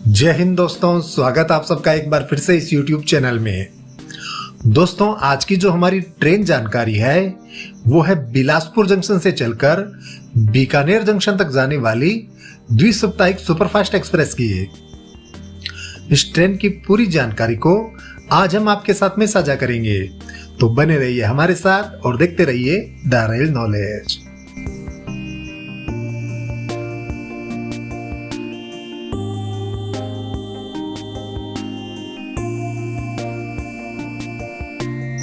जय हिंद दोस्तों, स्वागत आप सबका एक बार फिर से इस YouTube चैनल में। दोस्तों, आज की जो हमारी ट्रेन जानकारी है वो है बिलासपुर जंक्शन से चलकर बीकानेर जंक्शन तक जाने वाली द्विसाप्ताहिक सुपरफास्ट एक्सप्रेस की है। इस ट्रेन की पूरी जानकारी को आज हम आपके साथ में साझा करेंगे, तो बने रहिए हमारे साथ और देखते रहिए द रेल नॉलेज।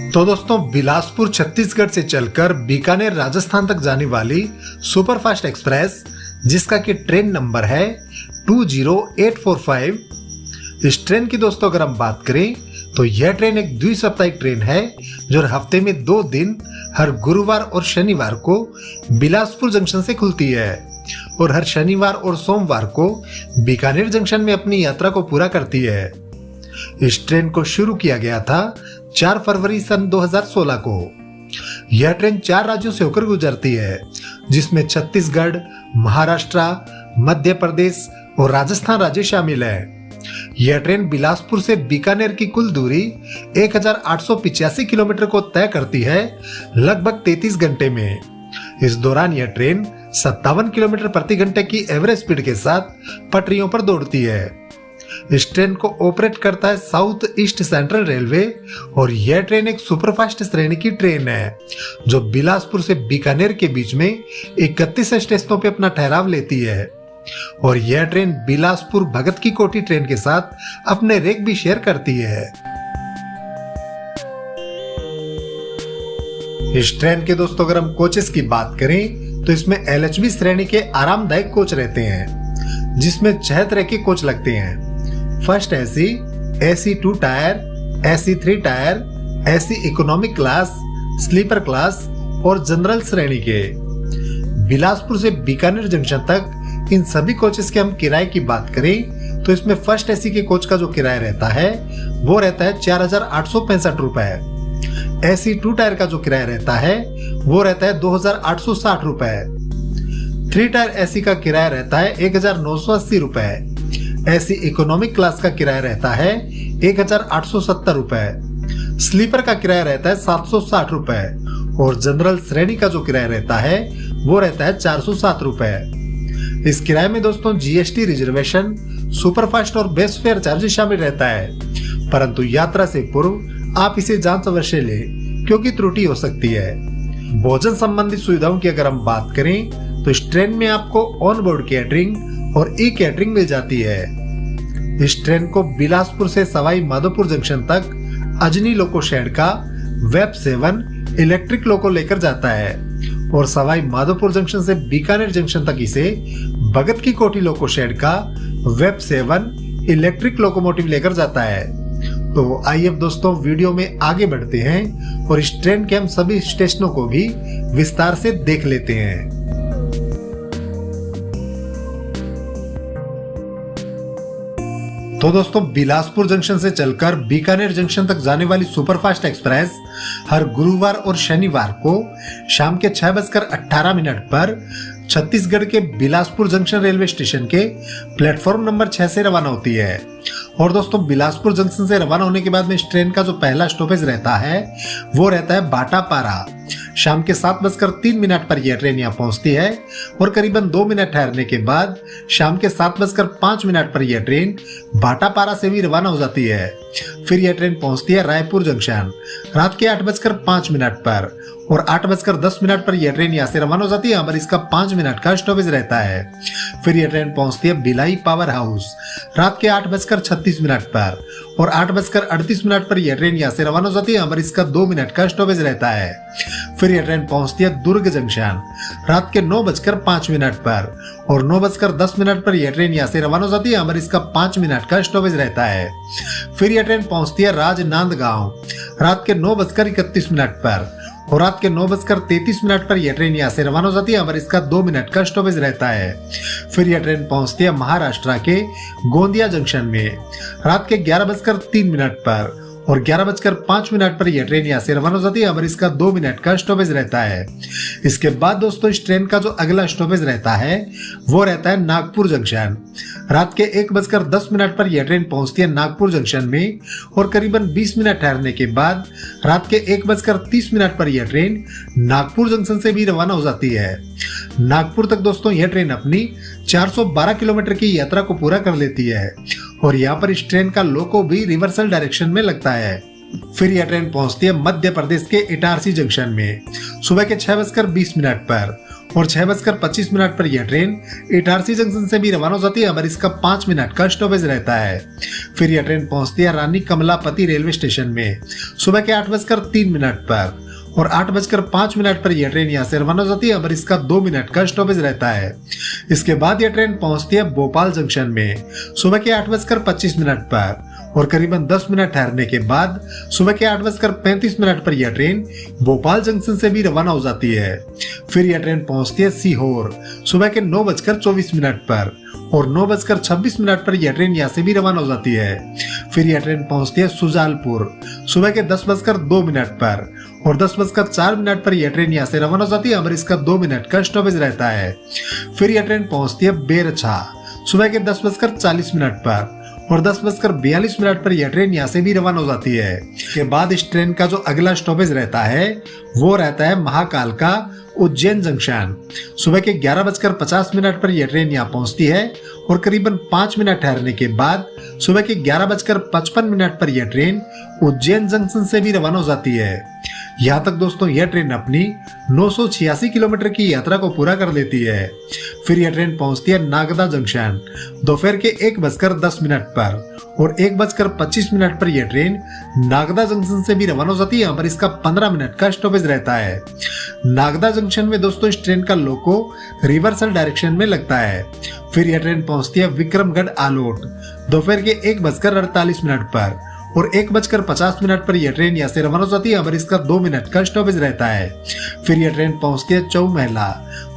तो दोस्तों, बिलासपुर छत्तीसगढ़ से चलकर बीकानेर राजस्थान तक जाने वाली सुपरफास्ट एक्सप्रेस, जिसका कि ट्रेन नंबर है 20845। इस ट्रेन की दोस्तों अगर हम बात करें तो यह ट्रेन एक द्विसाप्ताहिक ट्रेन है जो हफ्ते में 2 दिन हर गुरुवार और शनिवार को बिलासपुर जंक्शन से खुलती है और हर शनिवार और सोमवार को बीकानेर जंक्शन में अपनी यात्रा को पूरा करती है। इस ट्रेन को शुरू किया गया था 4 फरवरी सन 2016 को। यह ट्रेन 4 राज्यों से होकर गुजरती है, जिसमें छत्तीसगढ़, महाराष्ट्र, मध्य प्रदेश और राजस्थान राज्य शामिल है। यह ट्रेन बिलासपुर से बीकानेर की कुल दूरी 1885 किलोमीटर को तय करती है, लगभग 33 घंटे में। इस दौरान यह ट्रेन 57 किलोमीटर प्रति घंटे की एवरेज स्पीड के साथ पटरियों पर दौड़ती है। इस ट्रेन को ऑपरेट करता है साउथ ईस्ट सेंट्रल रेलवे और यह ट्रेन एक सुपरफास्ट श्रेणी की ट्रेन है जो बिलासपुर से बीकानेर के बीच में 31 स्टेशनों पे अपना ठहराव लेती है। और यह ट्रेन बिलासपुर भगत की कोठी ट्रेन के साथ अपने रेक भी शेयर करती है। इस ट्रेन के दोस्तों अगर हम कोचेस की बात करें तो इसमें LHB श्रेणी के आरामदायक कोच रहते हैं, जिसमें 6 तरह के कोच लगते हैं। First AC 2 tier, AC 3 tier, AC economic class, sleeper class और जनरल श्रेणी के। बिलासपुर से बीकानेर जंक्शन तक इन सभी कोचेस के हम किराए की बात करें तो इसमें फर्स्ट AC के कोच का जो किराया रहता है वो रहता है 4865 रुपए। AC 2 टायर का जो किराया रहता है वो रहता है 2860 रुपए। 3 टायर AC का किराया रहता है 1980 रुपए। AC इकोनॉमिक क्लास का किराया रहता है 1870 रुपए। स्लीपर का किराया रहता है 760 रुपए और जनरल श्रेणी का जो किराया रहता है वो रहता है 407 रुपए। इस किराए में दोस्तों GST, रिजर्वेशन, सुपरफास्ट और बेस्ट फेयर चार्ज शामिल रहता है, परंतु यात्रा से पूर्व आप इसे जांच अवश्य लें क्योंकि त्रुटि हो सकती है। भोजन संबंधी सुविधाओं की अगर हम बात करें तो इस ट्रेन में आपको ऑन बोर्ड कैटरिंग और कैटरिंग मिल जाती है। इस ट्रेन को बिलासपुर से सवाई माधोपुर जंक्शन तक अजनी लोको शेड का वेब 7 इलेक्ट्रिक लोको लेकर जाता है और सवाई माधोपुर जंक्शन से बीकानेर जंक्शन तक इसे भगत की कोठी लोको शेड का वेब 7 इलेक्ट्रिक लोकोमोटिव लेकर जाता है। तो आइए अब दोस्तों वीडियो में आगे बढ़ते हैं और इस ट्रेन के हम सभी स्टेशनों को भी विस्तार से देख लेते हैं। तो दोस्तों, बिलासपुर जंक्शन से चलकर बीकानेर जंक्शन तक जाने वाली सुपरफास्ट एक्सप्रेस हर गुरुवार और शनिवार को शाम के 6:18 पर छत्तीसगढ़ के बिलासपुर जंक्शन रेलवे स्टेशन के प्लेटफॉर्म नंबर 6 से रवाना होती है। और दोस्तों, बिलासपुर जंक्शन से रवाना होने के बाद में इस ट्रेन का जो पहला स्टॉपेज रहता है वो रहता है बाटापारा। शाम के 7:03 पर यह ट्रेन यहाँ पहुंचती है और करीबन 2 मिनट ठहरने के बाद शाम के 7:05 पर यह ट्रेन बाटापारा से भी रवाना हो जाती है। फिर यह ट्रेन पहुंचती है रायपुर जंक्शन रात के 8:05 पर और 8:10 पर यह ट्रेन यहाँ से रवाना हो जाती है, पर इसका 5 मिनट का स्टॉपेज रहता है। फिर यह ट्रेन पहुंचती है भिलाई पावर हाउस रात के 8:36 पर और 8:38 पर यह ट्रेन यहाँ से रवाना हो जाती है, पर इसका 2 मिनट का स्टॉपेज रहता है। फिर यह ट्रेन पहुंचती है दुर्ग जंक्शन रात के 9:05 पर और 9:10 पर यह ट्रेन यहाँ से रवाना हो जाती है, पर इसका 5 मिनट का स्टॉपेज रहता है। फिर यह ट्रेन पहुंचती है राजनांदगांव रात के 9:31 पर और रात के 9:33 पर यह ट्रेन यहाँ से रवाना हो जाती है, पर इसका 2 मिनट का स्टॉपेज रहता है। फिर यह ट्रेन पहुंचती है महाराष्ट्र के गोंदिया जंक्शन में रात के 11:03 पर और 11:05 पर यह ट्रेन यहाँ से रवाना हो जाती है और इसका 2 मिनट का स्टॉपेज रहता है। इसके बाद दोस्तों इस ट्रेन का जो अगला स्टॉपेज रहता है वो रहता है नागपुर जंक्शन। रात के 1:10 पर यह ट्रेन पहुंचती है नागपुर जंक्शन में और करीबन 20 मिनट ठहरने के बाद रात के 1:30 पर यह ट्रेन नागपुर जंक्शन से भी रवाना हो जाती है। नागपुर तक दोस्तों यह ट्रेन अपनी 412 किलोमीटर की यात्रा को पूरा कर लेती है और यहाँ पर इस ट्रेन का लोको भी रिवर्सल डायरेक्शन में लगता है। फिर यह ट्रेन पहुंचती है मध्य प्रदेश के इटारसी जंक्शन में सुबह के 6:20 पर और 6:25 पर यह ट्रेन इटारसी जंक्शन से भी रवाना हो जाती है और इसका 5 मिनट का स्टॉपेज रहता है। फिर यह ट्रेन पहुंचती है रानी कमलापति रेलवे स्टेशन में सुबह के 8:03 पर और 8:05 पर यह ट्रेन यहाँ से रवाना हो जाती है और इसका 2 मिनट का स्टॉपेज रहता है। इसके बाद यह ट्रेन पहुंचती है भोपाल जंक्शन में सुबह के 8:25 पर और करीबन 10 मिनट ठहरने के बाद सुबह के 8:35 पर यह ट्रेन भोपाल जंक्शन से भी रवाना हो जाती है। फिर यह ट्रेन पहुंचती है सीहोर सुबह के 9:24 पर और 9:26 पर यह ट्रेन यहाँ से भी रवाना हो जाती है। फिर यह ट्रेन पहुंचती है सुजालपुर सुबह के 10:02 पर और 10:04 पर यह ट्रेन यहाँ से रवाना हो जाती है और इसका 2 मिनट का स्टॉपेज रहता है। फिर यह ट्रेन पहुंचती है बेरछा सुबह के 10:40 पर और 10:42 पर यह ट्रेन यहाँ से भी रवाना हो जाती है। इसके बाद इस ट्रेन का जो अगला स्टॉपेज रहता है वो रहता है महाकाल का उज्जैन जंक्शन। सुबह के 11:50 पर यह ट्रेन यहाँ पहुंचती है और करीबन 5 मिनट ठहरने के बाद सुबह के 11:55 पर यह ट्रेन उज्जैन जंक्शन से भी रवाना हो जाती है। यहाँ तक दोस्तों यह ट्रेन अपनी 986 किलोमीटर की यात्रा को पूरा कर लेती है। फिर यह ट्रेन पहुंचती है नागदा जंक्शन दोपहर के 1:10 पर और 1:25 पर यह ट्रेन नागदा जंक्शन से भी रवाना हो जाती है और इसका 15 मिनट का स्टॉपेज रहता है। नागदा जंक्शन में दोस्तों इस ट्रेन का लोको रिवर्सल डायरेक्शन में लगता है। फिर यह ट्रेन पहुंचती है विक्रमगढ़ आलोट दोपहर के 1:48 पर और 1:50 पर यह ट्रेन यहाँ से रवाना हो जाती है और इसका 2 मिनट का स्टॉपेज रहता है। फिर यह ट्रेन पहुंचती है चौमहला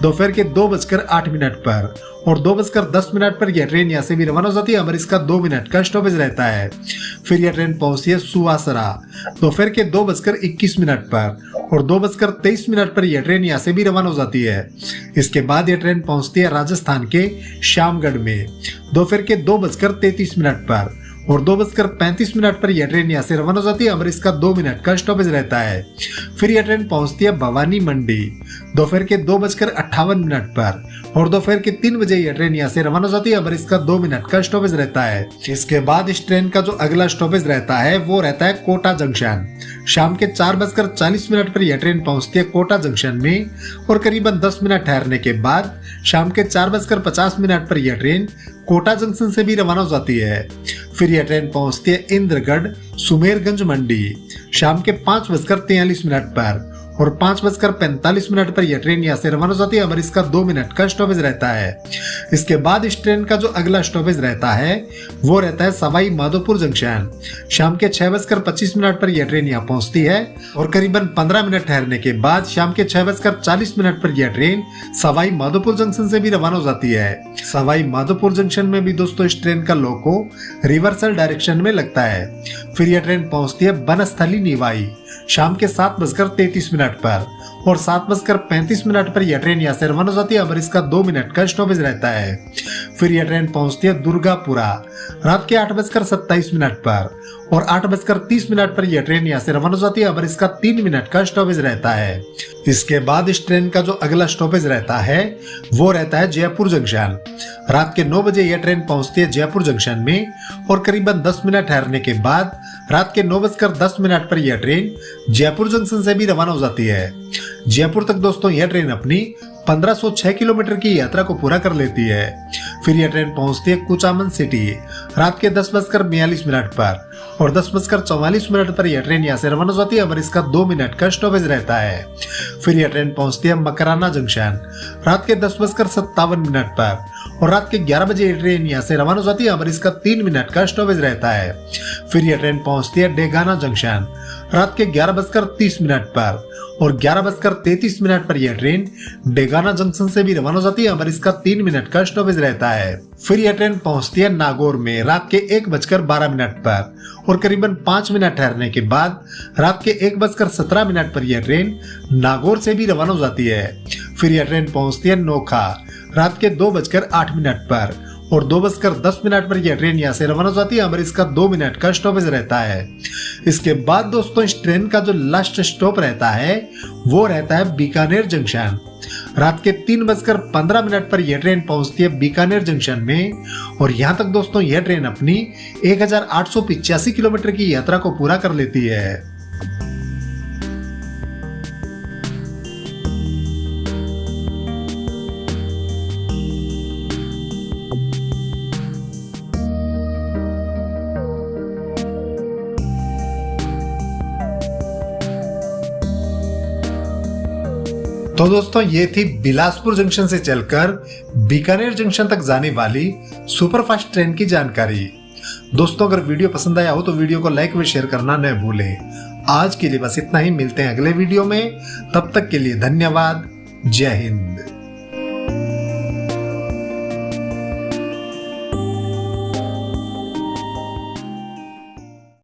दोपहर के 2:08 पर और 2:10 पर यह ट्रेन यहाँ से भी रवाना हो जाती है और इसका 2 मिनट का स्टॉपेज रहता है। फिर यह ट्रेन पहुंचती है सुवासरा दोपहर के 2:21 पर और 2:23 पर यह ट्रेन यहाँ से भी रवाना हो जाती है। इसके बाद यह ट्रेन पहुंचती है राजस्थान के श्यामगढ़ में दोपहर के 2:33 पर और 2:35 पर यह ट्रेन यहाँ से रवाना हो जाती है और इसका 2 मिनट का स्टॉपेज रहता है। फिर यह ट्रेन पहुंचती है भवानी मंडी दोपहर के 2:58 पर और दोपहर के 3 बजे यह ट्रेन यहाँ से रवाना हो जाती है और इसका 2 मिनट का स्टॉपेज रहता है। इसके बाद इस ट्रेन का जो अगला स्टॉपेज रहता है वो रहता है कोटा जंक्शन। शाम के 4:40 पर यह ट्रेन पहुंचती है कोटा जंक्शन में और करीबन 10 मिनट ठहरने के बाद शाम के 4:50 पर यह ट्रेन कोटा जंक्शन से भी रवाना हो जाती है। फिर यह ट्रेन पहुंचती है इंद्रगढ़ सुमेरगंज मंडी शाम के 5:43 पर और 5:45 पर यह ट्रेन यहाँ से रवाना हो जाती है और इसका 2 मिनट का स्टॉपेज रहता है। इसके बाद इस ट्रेन का जो अगला स्टॉपेज रहता है वो रहता है सवाई माधोपुर जंक्शन। शाम के 6:25 पर यह ट्रेन यहाँ पहुंचती है और करीबन 15 मिनट ठहरने के बाद शाम के 6:40 पर यह ट्रेन सवाई माधोपुर जंक्शन से भी रवाना हो जाती है। सवाई माधोपुर जंक्शन में भी दोस्तों इस ट्रेन का लोको रिवर्सल डायरेक्शन में लगता है। फिर यह ट्रेन पहुंचती है बनस्थली निवाई शाम के 7:33 पर और 7:35 पर यह ट्रेन यहाँ से रवाना हो जाती है और इसका 2 मिनट का स्टॉपेज रहता है। फिर यह ट्रेन पहुंचती है दुर्गापुरा रात के 8:27 पर और 8:30 पर यह ट्रेन यहाँ से रवाना हो जाती है और इसका 3 मिनट का स्टॉपेज रहता है। इसके बाद इस ट्रेन का जो अगला स्टॉपेज रहता है वो रहता है जयपुर जंक्शन। रात के 9 बजे यह ट्रेन पहुंचती है जयपुर जंक्शन में और करीबन 10 मिनट ठहरने के बाद रात के 9:10 पर यह ट्रेन जयपुर जंक्शन से भी रवाना हो जाती है। जयपुर तक दोस्तों यह ट्रेन अपनी 1506 किलोमीटर की यात्रा को पूरा कर लेती है। फिर यह ट्रेन पहुंचती है कुचामन सिटी रात के 10:42 पर और 10:44 पर यह ट्रेन यहाँ से रवाना हो जाती है और इसका 2 मिनट का स्टॉपेज रहता है। फिर यह ट्रेन पहुंचती है मकराना जंक्शन रात के 10:57 पर और रात के 11 बजे यह ट्रेन यहाँ से रवाना हो जाती है और इसका 3 मिनट का स्टॉपेज रहता है। फिर यह ट्रेन पहुंचती है डेगाना जंक्शन रात के 11:30 पर और 11:33 पर यह ट्रेन डेगाना जंक्शन से भी रवाना हो जाती है, पर इसका 3 मिनट का स्टॉपेज रहता है। फिर यह ट्रेन पहुंचती है नागौर में रात के 1:12 पर और करीबन 5 मिनट ठहरने के बाद रात के 1:17 पर यह ट्रेन नागौर से भी रवाना हो जाती है। फिर यह ट्रेन पहुंचती है नोखा रात के 2:08 पर और 2:10 पर यह ट्रेन यहाँ से रवाना हो जाती है, पर इसका 2 मिनट का स्टॉपेज रहता है। इसके बाद दोस्तों इस ट्रेन का जो लास्ट स्टॉप रहता है वो रहता है बीकानेर जंक्शन। रात के 3:15 पर यह ट्रेन पहुंचती है बीकानेर जंक्शन में और यहाँ तक दोस्तों यह ट्रेन अपनी 1885 किलोमीटर की यात्रा को पूरा कर लेती है। तो दोस्तों ये थी बिलासपुर जंक्शन से चलकर बीकानेर जंक्शन तक जाने वाली सुपरफास्ट ट्रेन की जानकारी। दोस्तों अगर वीडियो पसंद आया हो तो वीडियो को लाइक व शेयर करना न भूलें। आज के लिए बस इतना ही, मिलते हैं अगले वीडियो में, तब तक के लिए धन्यवाद। जय हिंद।